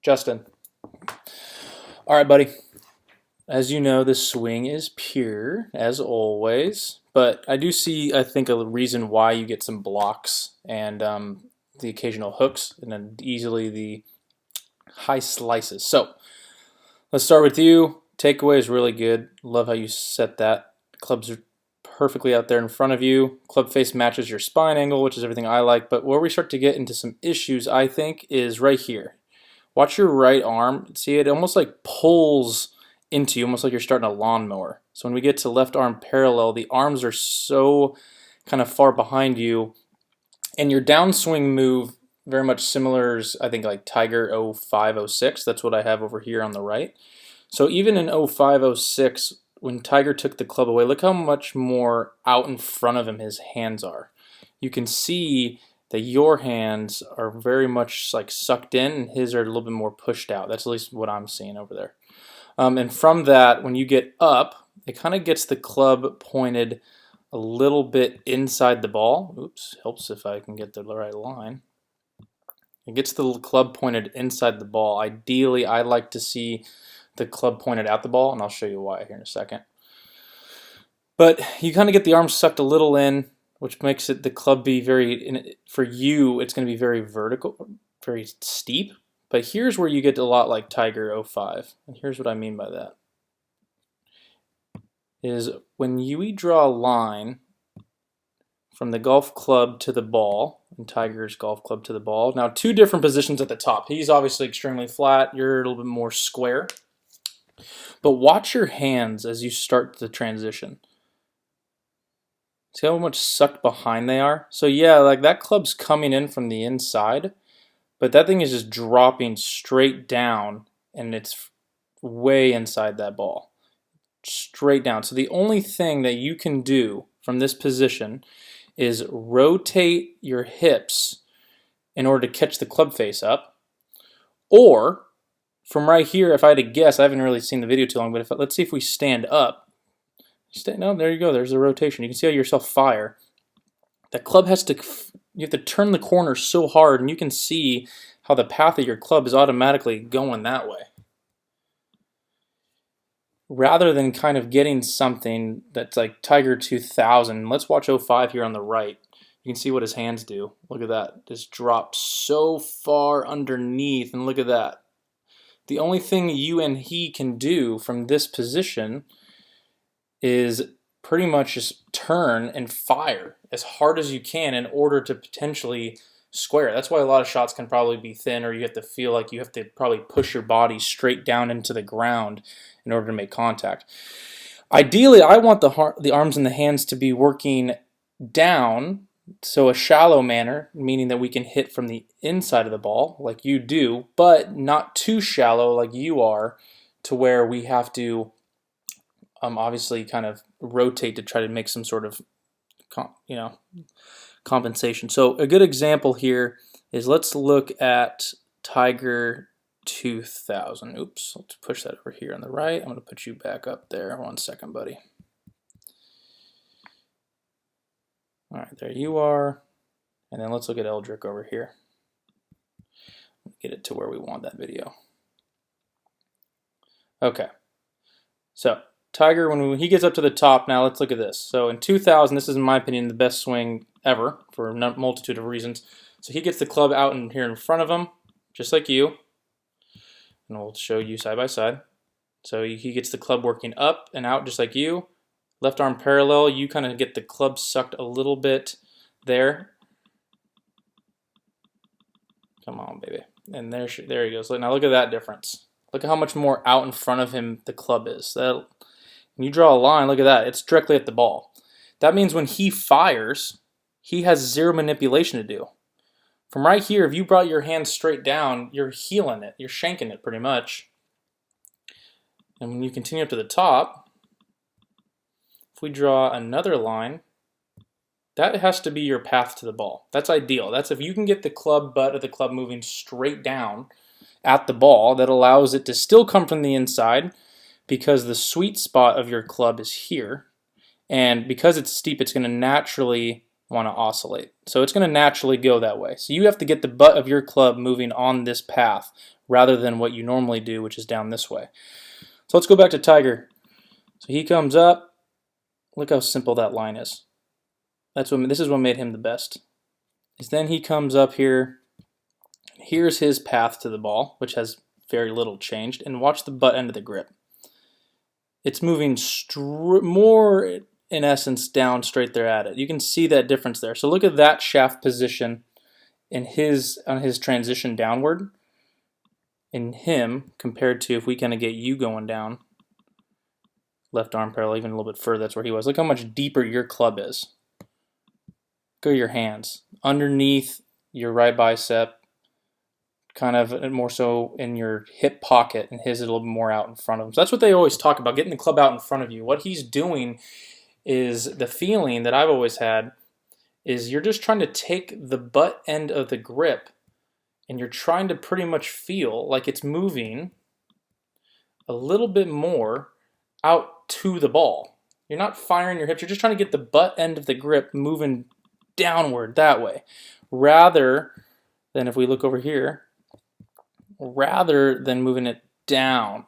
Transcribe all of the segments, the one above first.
Justin. All right, buddy. As you know, the swing is pure, as always. But I do see, I think, a reason why you get some blocks and the occasional hooks, and then easily the high slices. So let's start with you. Takeaway is really good. Love how you set that. Clubs are perfectly out there in front of you. Club face matches your spine angle, which is everything I like. But where we start to get into some issues, I think, is right here. Watch your right arm. See, it almost like pulls into you, almost like you're starting a lawnmower. So when we get to left arm parallel, the arms are so kind of far behind you. And your downswing move, very much similar, is I think like Tiger 0506. That's what I have over here on the right. So even in 0506, when Tiger took the club away, look how much more out in front of him his hands are. You can see that your hands are very much like sucked in and his are a little bit more pushed out. That's at least what I'm seeing over there. And from that, when you get up, it kind of gets the club pointed a little bit inside the ball. Oops, helps if I can get the right line. It gets the club pointed inside the ball. Ideally, I like to see the club pointed at the ball, and I'll show you why here in a second. But you kind of get the arms sucked a little in, which makes it the club be very, for you, it's going to be very vertical, very steep. But here's where you get a lot like Tiger 05. And here's what I mean by that. Is when we draw a line from the golf club to the ball, and Tiger's golf club to the ball. Now, two different positions at the top. He's obviously extremely flat. You're a little bit more square. But watch your hands as you start the transition. See how much sucked behind they are? So yeah, like that club's coming in from the inside, but that thing is just dropping straight down, and it's way inside that ball. Straight down. So the only thing that you can do from this position is rotate your hips in order to catch the club face up. Or from right here, if I had to guess, I haven't really seen the video too long, but let's see if we stand up. No, there you go. There's the rotation. You can see how yourself fire. The club has to, you have to turn the corner so hard, and you can see how the path of your club is automatically going that way. Rather than kind of getting something that's like Tiger 2000, let's watch 05 here on the right. You can see what his hands do. Look at that. Just drop so far underneath, and look at that. The only thing you and he can do from this position is pretty much just turn and fire as hard as you can in order to potentially square. That's why a lot of shots can probably be thin, or you have to feel like you have to probably push your body straight down into the ground in order to make contact. Ideally, I want the arms and the hands to be working down, so a shallow manner, meaning that we can hit from the inside of the ball like you do, but not too shallow like you are, to where we have to obviously kind of rotate to try to make some sort of compensation. So a good example here is, let's look at Tiger 2000. Oops, let's push that over here on the right. I'm going to put you back up there. 1 second, buddy. All right, there you are. And then let's look at Eldrick over here. Get it to where we want that video. Okay, so Tiger, when he gets up to the top, now let's look at this. So in 2000, this is in my opinion the best swing ever for a multitude of reasons. So he gets the club out in here in front of him, just like you. And we'll show you side by side. So he gets the club working up and out just like you. Left arm parallel, you kind of get the club sucked a little bit there. Come on, baby. And there he goes. Now look at that difference. Look at how much more out in front of him the club is. When you draw a line, look at that. It's directly at the ball. That means when he fires, he has zero manipulation to do. From right here, if you brought your hand straight down, you're heeling it. You're shanking it pretty much. And when you continue up to the top, if we draw another line, that has to be your path to the ball. That's ideal. That's if you can get the club butt of the club moving straight down at the ball, that allows it to still come from the inside, because the sweet spot of your club is here. And because it's steep, it's going to naturally want to oscillate. So it's going to naturally go that way. So you have to get the butt of your club moving on this path rather than what you normally do, which is down this way. So let's go back to Tiger. So he comes up. Look how simple that line is. This is what made him the best. Is then he comes up here. Here's his path to the ball, which has very little changed. And watch the butt end of the grip. It's moving more, in essence, down straight there at it. You can see that difference there. So look at that shaft position on his transition downward in him compared to if we kind of get you going down. Left arm parallel, even a little bit further. That's where he was. Look how much deeper your club is. Go to your hands. Underneath your right bicep, kind of more so in your hip pocket, and his a little bit more out in front of him. So that's what they always talk about, getting the club out in front of you. What he's doing is, the feeling that I've always had is you're just trying to take the butt end of the grip and you're trying to pretty much feel like it's moving a little bit more out to the ball. You're not firing your hips, you're just trying to get the butt end of the grip moving downward that way, rather than, if we look over here, rather than moving it down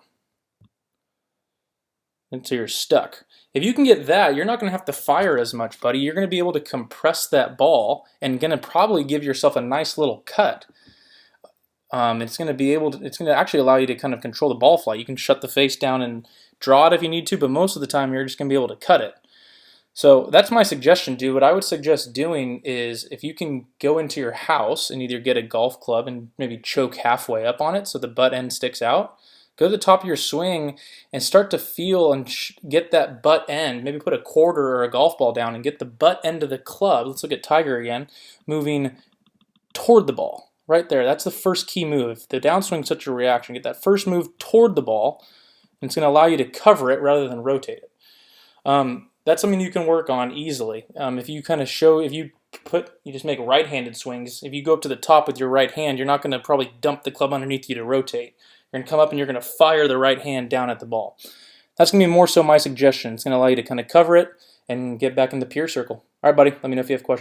until you're stuck. If you can get that, you're not going to have to fire as much, buddy. You're going to be able to compress that ball and going to probably give yourself a nice little cut. It's going to actually allow you to kind of control the ball flight. You can shut the face down and draw it if you need to, but most of the time you're just going to be able to cut it. So that's my suggestion, dude. What I would suggest doing is, if you can go into your house and either get a golf club and maybe choke halfway up on it so the butt end sticks out, go to the top of your swing and start to feel and get that butt end. Maybe put a quarter or a golf ball down and get the butt end of the club. Let's look at Tiger again, moving toward the ball. Right there, that's the first key move. The downswing is such a reaction. Get that first move toward the ball, and it's going to allow you to cover it rather than rotate it. That's something you can work on easily. If you kind of you just make right-handed swings. If you go up to the top with your right hand, you're not going to probably dump the club underneath you to rotate. You're going to come up and you're going to fire the right hand down at the ball. That's going to be more so my suggestion. It's going to allow you to kind of cover it and get back in the pure circle. All right, buddy, let me know if you have questions.